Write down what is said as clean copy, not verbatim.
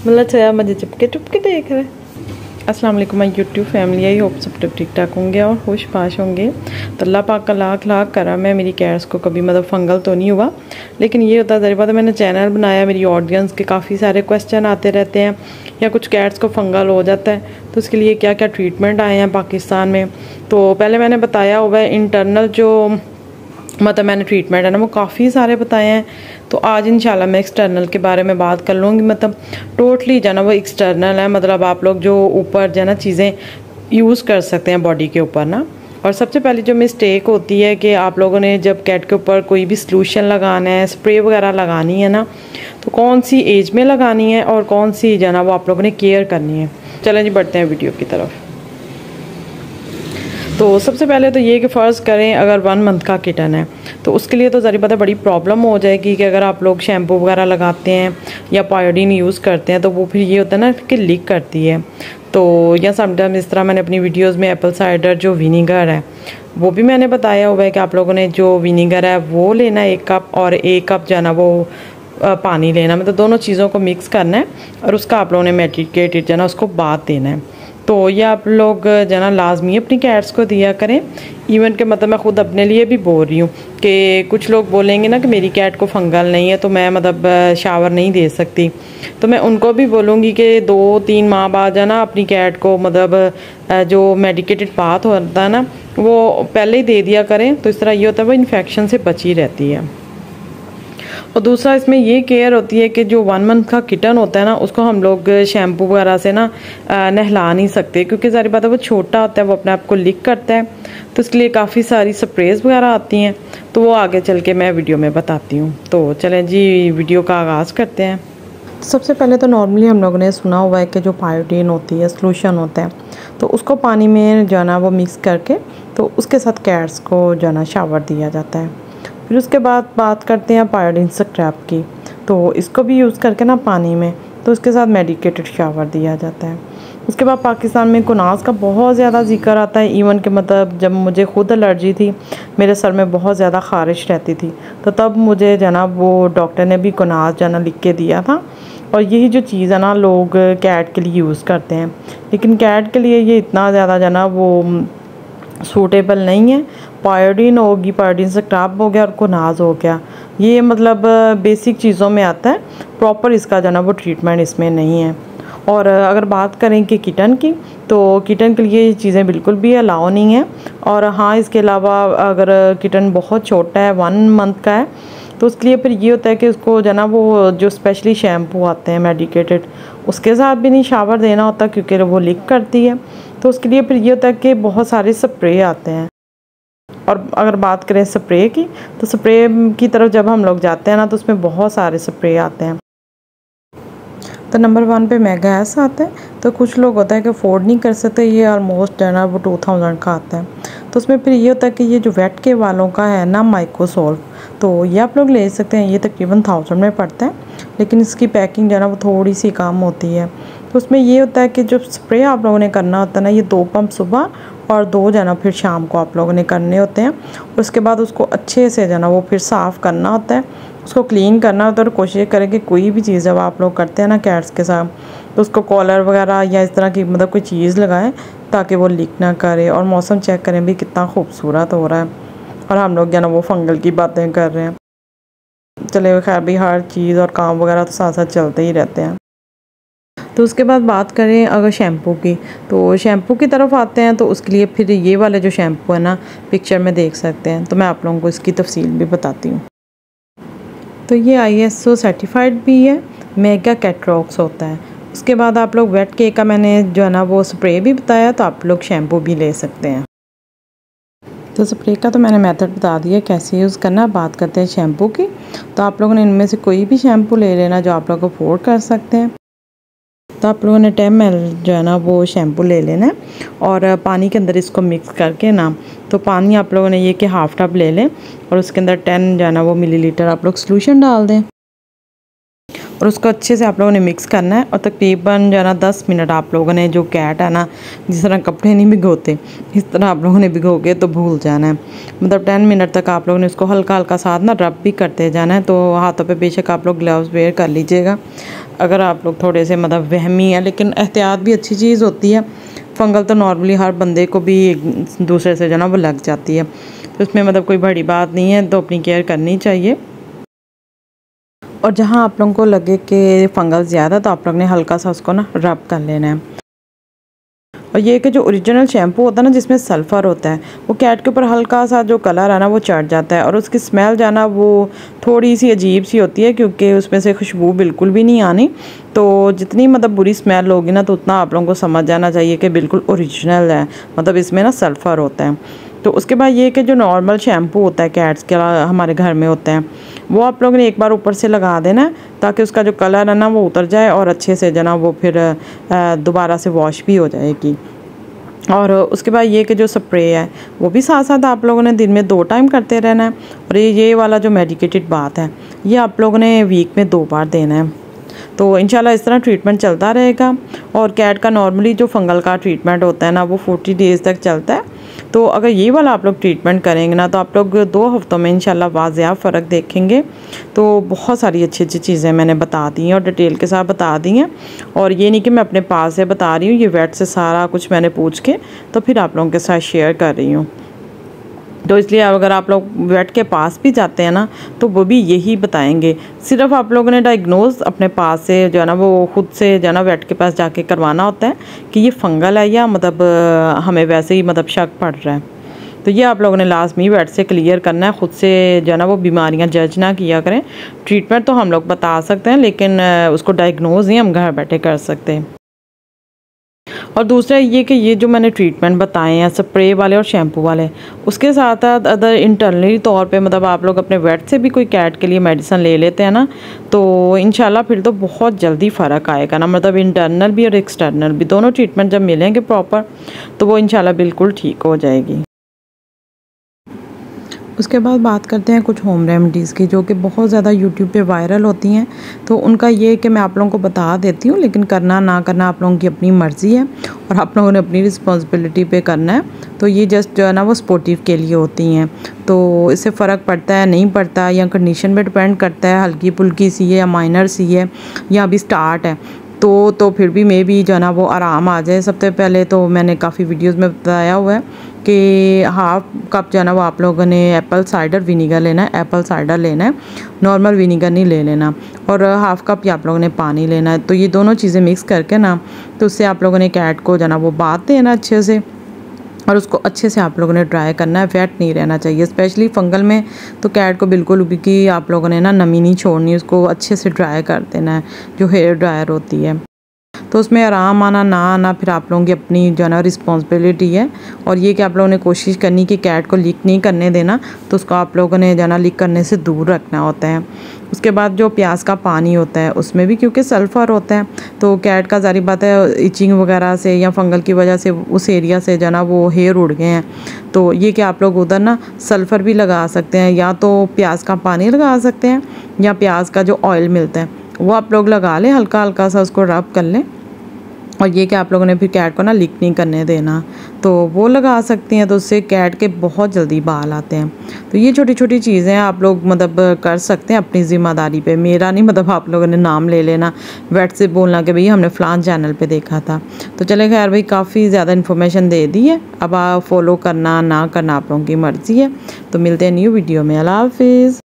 मतलब छया मुझे चुपके चुपके देख रहे। अस्सलाम वालेकुम my YouTube family, I hope सब ठीक ठाक होंगे और खुश पाश होंगे। तो अल्लाह पाक का लाख लाख करम है, मेरी कैट्स को कभी मतलब फंगल तो नहीं हुआ, लेकिन ये होता है ज़रूर बात है। मैंने चैनल बनाया, मेरी ऑडियंस के काफ़ी सारे क्वेश्चन आते रहते हैं या कुछ कैट्स को फंगल हो जाता है तो उसके लिए क्या क्या ट्रीटमेंट आए हैं पाकिस्तान में। तो पहले मैंने बताया हुआ है इंटरनल जो मतलब मैंने ट्रीटमेंट है ना वो काफ़ी सारे बताए हैं। तो आज इंशाल्लाह मैं एक्सटर्नल के बारे में बात कर लूँगी। मतलब टोटली जो है ना वो एक्सटर्नल है, मतलब आप लोग जो ऊपर जो है ना चीज़ें यूज़ कर सकते हैं बॉडी के ऊपर ना। और सबसे पहली जो मिस्टेक होती है कि आप लोगों ने जब कैट के ऊपर कोई भी सॉल्यूशन लगाना है, स्प्रे वगैरह लगानी है ना, तो कौन सी एज में लगानी है और कौन सी जो है ना वो आप लोगों ने केयर करनी है। चलें जी बढ़ते हैं वीडियो की तरफ। तो सबसे पहले तो ये कि फ़र्ज़ करें अगर 1 मंथ का किटन है तो उसके लिए तो ज़रूर पता बड़ी प्रॉब्लम हो जाएगी कि अगर आप लोग शैम्पू वगैरह लगाते हैं या पायोडीन यूज़ करते हैं तो वो फिर ये होता है ना कि लीक करती है। तो या समटाइम इस तरह मैंने अपनी वीडियोस में एप्पल साइडर जो विनीगर है वो भी मैंने बताया हुआ है कि आप लोगों ने जो विनीगर है वो लेना 1 कप और 1 कप जो है ना वो पानी लेना, मतलब दोनों चीज़ों को मिक्स करना है और उसका आप लोगों ने मेडिकेटेड जो है ना उसको बात देना है। तो ये आप लोग जो ना लाजमी अपनी कैट्स को दिया करें। इवन के मतलब मैं ख़ुद अपने लिए भी बोल रही हूँ कि कुछ लोग बोलेंगे ना कि मेरी कैट को फंगल नहीं है तो मैं मतलब शावर नहीं दे सकती, तो मैं उनको भी बोलूँगी कि 2-3 माह बाद जो ना अपनी कैट को मतलब जो मेडिकेटेड बाथ होता है ना वो पहले ही दे दिया करें। तो इस तरह ये होता है वो इन्फेक्शन से बची रहती है। और दूसरा इसमें ये केयर होती है कि जो 1 मंथ का किटन होता है ना उसको हम लोग शैम्पू वगैरह से ना नहला नहीं सकते, क्योंकि सारी बात है वो छोटा होता है, वो अपने आप को लीक करता है। तो इसके लिए काफ़ी सारी स्प्रेज वगैरह आती हैं, तो वो आगे चल के मैं वीडियो में बताती हूँ। तो चलें जी वीडियो का आगाज़ करते हैं। सबसे पहले तो नॉर्मली हम लोगों ने सुना हुआ है कि जो पायोडीन होती है सॉल्यूशन होता है तो उसको पानी में जो है ना वो मिक्स करके तो उसके साथ कैट्स को जो है ना शावर दिया जाता है। फिर उसके बाद बात करते हैं पायोडीन स्क्रब की, तो इसको भी यूज़ करके ना पानी में तो उसके साथ मेडिकेटेड शावर दिया जाता है। उसके बाद पाकिस्तान में कुनास का बहुत ज़्यादा जिक्र आता है। इवन के मतलब जब मुझे ख़ुद एलर्जी थी, मेरे सर में बहुत ज़्यादा ख़ारिश रहती थी, तो तब मुझे जनाब वो डॉक्टर ने भी कुनास जाना लिख के दिया था। और यही जो चीज़ है ना लोग कैट के लिए यूज़ करते हैं, लेकिन कैट के लिए ये इतना ज़्यादा जना वो सूटेबल नहीं है। पायोडीन होगी, पायोडीन स्क्रब हो गया और कुनास हो गया, ये मतलब बेसिक चीज़ों में आता है, प्रॉपर इसका जो ना वो ट्रीटमेंट इसमें नहीं है। और अगर बात करें कि किटन की, तो किटन के लिए ये चीज़ें बिल्कुल भी अलाउ नहीं है। और हाँ, इसके अलावा अगर किटन बहुत छोटा है, 1 मंथ का है, तो उसके लिए फिर ये होता है कि उसको जो ना वो जो स्पेशली शैम्पू आते हैं मेडिकेटेड उसके साथ भी नहीं शावर देना होता, क्योंकि वो लीक करती है। तो उसके लिए फिर ये होता है कि बहुत सारे स्प्रे आते हैं। और अगर बात करें स्प्रे की, तो स्प्रे की तरफ जब हम लोग जाते हैं ना तो उसमें बहुत सारे स्प्रे आते हैं। तो नंबर 1 पे मेगाएस आता है, तो कुछ लोग होता है कि अफोर्ड नहीं कर सकते, ये ऑलमोस्ट जो है ना वो 2000 का आता है। तो उसमें फिर ये होता है कि ये जो वेट के वालों का है ना माइक्रोसोल्व, तो ये आप लोग ले सकते हैं। ये तकरीबन 1000 में पड़ता है, लेकिन इसकी पैकिंग जो है ना वो थोड़ी सी कम होती है। तो उसमें ये होता है कि जो स्प्रे आप लोगों ने करना होता है ना, ये 2 पंप सुबह और 2 जो है ना फिर शाम को आप लोगों ने करने होते हैं। और उसके बाद उसको अच्छे से जो है ना वो फिर साफ़ करना होता है, उसको क्लीन करना होता है। और कोशिश करें कि कोई भी चीज़ जब आप लोग करते हैं ना कैट्स के साथ, तो उसको कॉलर वगैरह या इस तरह की मतलब कोई चीज़ लगाएं ताकि वो लीक ना करे। और मौसम चेक करें भी कितना खूबसूरत हो रहा है, और हम लोग जो है ना वो फंगल की बातें कर रहे हैं। चले खैर भी हर चीज़ और काम वगैरह तो साथ साथ चलते ही रहते हैं। तो उसके बाद बात करें अगर शैम्पू की, तो शैम्पू की तरफ आते हैं, तो उसके लिए फिर ये वाले जो शैम्पू है ना पिक्चर में देख सकते हैं, तो मैं आप लोगों को इसकी तफसील भी बताती हूँ। तो ये ISO सर्टिफाइड भी है, मेगा कैटरॉक्स होता है। उसके बाद आप लोग वेट के का मैंने जो है ना वो स्प्रे भी बताया, तो आप लोग शैम्पू भी ले सकते हैं। तो स्प्रे का तो मैंने मेथड बता दिया कैसे यूज़ करना। बात करते हैं शैम्पू की, तो आप लोगों ने इनमें से कोई भी शैम्पू ले लेना जो आप लोग अफोर्ड कर सकते हैं। तो आप लोगों ने 10 ml जो है ना वो शैम्पू ले लेना है और पानी के अंदर इसको मिक्स करके ना, तो पानी आप लोगों ने ये कि हाफ़ टब ले लें और उसके अंदर 10 जो है ना वो मिलीलीटर आप लोग सॉल्यूशन डाल दें। और उसको अच्छे से आप लोगों ने मिक्स करना है। और तकरीबन जो है ना 10 मिनट आप लोगों ने, जो कैट है ना, जिस तरह कपड़े नहीं भिगोते इस तरह आप लोगों ने भिगो के तो भूल जाना है। मतलब 10 मिनट तक आप लोगों ने उसको हल्का हल्का साथ ना रब भी करते जाना है। तो हाथों पे बेशक आप लोग ग्लव्स वेयर कर लीजिएगा अगर आप लोग थोड़े से मतलब वहमी है, लेकिन एहतियात भी अच्छी चीज़ होती है। फंगल तो नॉर्मली हर बंदे को भी एक दूसरे से जो ना वो लग जाती है, तो इसमें मतलब कोई बड़ी बात नहीं है, तो अपनी केयर करनी चाहिए। और जहाँ आप लोगों को लगे कि फंगल ज़्यादा, तो आप लोग ने हल्का सा उसको ना रब कर लेना है। और ये कि जो ओरिजिनल शैम्पू होता है ना, जिसमें सल्फ़र होता है, वो कैट के ऊपर हल्का सा जो कलर है ना वो चढ़ जाता है, और उसकी स्मेल जाना वो थोड़ी सी अजीब सी होती है, क्योंकि उसमें से खुशबू बिल्कुल भी नहीं आनी। तो जितनी मतलब बुरी स्मेल होगी ना, तो उतना आप लोगों को समझ जाना चाहिए कि बिल्कुल ओरिजिनल है, मतलब इसमें ना सल्फ़र होता है। तो उसके बाद ये कि जो नॉर्मल शैम्पू होता है कैट्स के हमारे घर में होता है, वो आप लोगों ने एक बार ऊपर से लगा देना है, ताकि उसका जो कलर है ना वो उतर जाए और अच्छे से जो ना वो फिर दोबारा से वॉश भी हो जाएगी। और उसके बाद ये कि जो स्प्रे है वो भी साथ साथ आप लोगों ने दिन में 2 टाइम करते रहना है। और ये वाला जो मेडिकेटेड बात है, ये आप लोगों ने वीक में 2 बार देना है। तो इंशाल्लाह इस तरह ट्रीटमेंट चलता रहेगा। और कैट का नॉर्मली जो फंगल का ट्रीटमेंट होता है ना, वो 40 डेज़ तक चलता है। तो अगर ये वाला आप लोग ट्रीटमेंट करेंगे ना, तो आप लोग 2 हफ्तों में इंशाल्लाह वाज़ियाब फ़र्क देखेंगे। तो बहुत सारी अच्छी अच्छी चीज़ें मैंने बता दी हैं और डिटेल के साथ बता दी हैं। और ये नहीं कि मैं अपने पास से बता रही हूँ, ये वेट से सारा कुछ मैंने पूछ के तो फिर आप लोगों के साथ शेयर कर रही हूँ। तो इसलिए अगर आप लोग वेट के पास भी जाते हैं ना, तो वो भी यही बताएंगे। सिर्फ आप लोगों ने डायग्नोज अपने पास से जो है ना वो खुद से जो है ना वेट के पास जाके करवाना होता है कि ये फंगल है या मतलब हमें वैसे ही मतलब शक पड़ रहा है। तो ये आप लोगों ने लाजमी वेट से क्लियर करना है। खुद से जो है ना वो बीमारियां जज ना किया करें। ट्रीटमेंट तो हम लोग बता सकते हैं, लेकिन उसको डायग्नोज ही हम घर बैठे कर सकते हैं। और दूसरा ये कि ये जो मैंने ट्रीटमेंट बताए हैं स्प्रे वाले और शैम्पू वाले, उसके साथ साथ अदर इंटरनली तौर पे मतलब आप लोग अपने वेट से भी कोई कैट के लिए मेडिसिन ले लेते हैं ना, तो इंशाल्लाह फिर तो बहुत जल्दी फ़र्क आएगा ना। मतलब इंटरनल भी और एक्सटर्नल भी दोनों ट्रीटमेंट जब मिलेंगे प्रॉपर, तो वो इंशाल्लाह बिल्कुल ठीक हो जाएगी। उसके बाद बात करते हैं कुछ होम रेमेडीज़ की, जो कि बहुत ज़्यादा यूट्यूब पे वायरल होती हैं। तो उनका ये है कि मैं आप लोगों को बता देती हूँ, लेकिन करना ना करना आप लोगों की अपनी मर्ज़ी है और आप लोगों ने अपनी रिस्पॉन्सिबिलिटी पे करना है। तो ये जस्ट जो है ना वो स्पोर्टिव के लिए होती हैं। तो इससे फ़र्क पड़ता है नहीं पड़ता, या कंडीशन पे डिपेंड करता है, हल्की फुल्की सी है या माइनर सी है या अभी स्टार्ट है, तो फिर भी मे बी जो है ना वो आराम आ जाए। सबसे पहले तो मैंने काफ़ी वीडियोज़ में बताया हुआ है कि हाफ़ कप जो है ना वो आप लोगों ने एप्पल साइडर विनीगर लेना है, एप्पल साइडर लेना है, नॉर्मल विनीगर नहीं ले लेना। और हाफ़ कप ही आप लोगों ने पानी लेना है। तो ये दोनों चीज़ें मिक्स करके ना, तो उससे आप लोगों ने कैट को जो है ना वो बात देना अच्छे से, और उसको अच्छे से आप लोगों ने ड्राई करना है। वेट नहीं रहना चाहिए, स्पेशली फंगल में तो कैट को बिल्कुल भी आप लोगों ने ना नमी नहीं छोड़नी, उसको अच्छे से ड्राई कर देना है, जो हेयर ड्रायर होती है। तो उसमें आराम आना ना आना फिर आप लोगों की अपनी जो है ना रिस्पॉन्सिबिलिटी है। और ये कि आप लोगों ने कोशिश करनी कि कैट को लीक नहीं करने देना, तो उसको आप लोगों ने जो है ना लीक करने से दूर रखना होता है। उसके बाद जो प्याज का पानी होता है उसमें भी क्योंकि सल्फ़र होता है, तो कैट का ज़ाहिर बात है इचिंग वगैरह से या फंगल की वजह से उस एरिया से जो है ना वो हेयर उड़ गए हैं। तो ये कि आप लोग उधर ना सल्फ़र भी लगा सकते हैं, या तो प्याज का पानी लगा सकते हैं, या प्याज का जो ऑयल मिलता है वो आप लोग लगा लें, हल्का हल्का सा उसको रब कर लें। और ये कि आप लोगों ने फिर कैट को ना लीक नहीं करने देना, तो वो लगा सकती हैं, तो उससे कैट के बहुत जल्दी बाल आते हैं। तो ये छोटी छोटी चीज़ें आप लोग मतलब कर सकते हैं अपनी ज़िम्मेदारी पे, मेरा नहीं। मतलब आप लोगों ने नाम ले लेना, वेट से बोलना कि भई हमने फ़लान चैनल पे देखा था। तो चले खैर भाई, काफ़ी ज़्यादा इन्फॉर्मेशन दे दी है, अब आप फॉलो करना ना करना आप लोगों की मर्ज़ी है। तो मिलते हैं न्यू वीडियो में, अल्लाह हाफ़िज़।